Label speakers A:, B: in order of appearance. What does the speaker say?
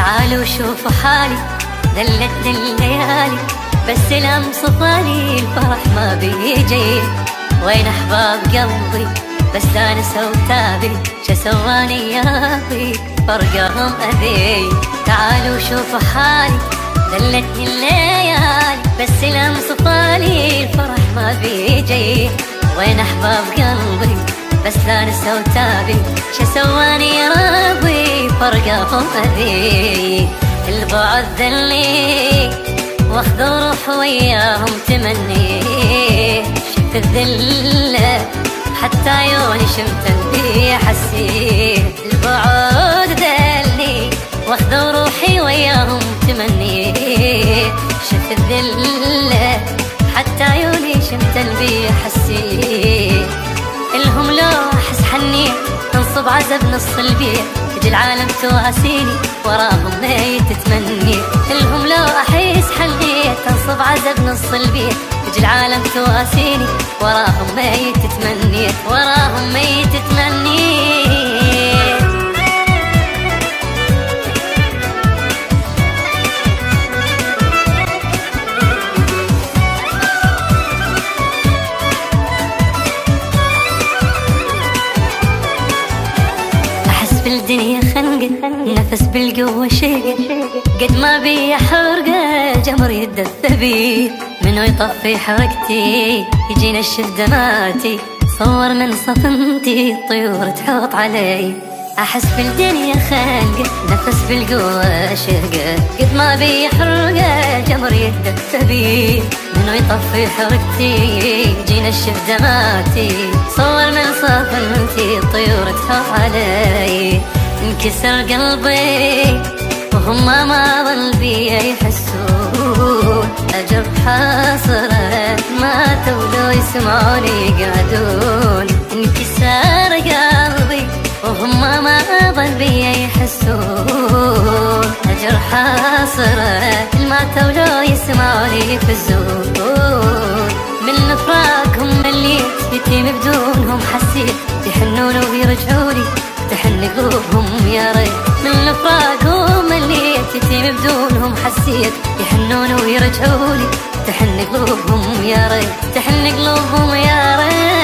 A: تعالوا شوفوا حالي ذلتني الليالي، بس الأمس طالي الفرح ما بيجي. وين أحباب قلبي بس لا نسوا تابي، شا سواني يا ربي فرقهم أذي. تعالوا شوفوا حالي ذلتني الليالي، بس الأمس طالي الفرح ما بيجي. وين أحباب قلبي بس لا نسوا تابي، شا سواني يا ربي فرقهم أذي. البعد ذلي واخذ روح وياهم تمني، شفت الذلة حتى عيوني شمت بي حسيت. البعد ذلي واخذ روحي وياهم تمني، شفت الذلة حتى عيوني شمت بي حسيت. الهم لو احس حنيت تنصب عزب نص البيت، تجي العالم تواسيني وراهم ميت تتمني. الهم لو احس حنيت تنصب عزب نص البيت، تجي العالم تواسيني وراهم ميت تتمني، وراهم ميت تتمني. بالدنيا خنقة نفس بالقوة شيقة، قد ما بي حرقة جمر يدث بي. منو يطفي حركتي يجينا الشف دماتي، صور من صفنتي الطيور تحوط علي. أحس بالدنيا خنقة نفس بالقوة شيقة، قد ما بي حرقة جمر يدث بي. منو يطفي حركتي يجينا الشف دماتي، صور من صفنتي الطيور تحوط علي. انكسر قلبي وهم ما ظل بي يحسون، أجر حاصرة ما تولوا يسمعوني يقعدون. انكسر قلبي وهم ما ظل بي يحسون، أجر حاصرة ما تولوا يسمعوني يفزون. من فراقهم مليت يتيم بدونهم حسيت، يحنون ويرجعولي تحن قلوبهم يا ريت. من فراقهم مليت يتيم بدونهم حسيت، يحنون ويرجعولي تحن قلوبهم يا ريت، تحن قلوبهم يا ريت.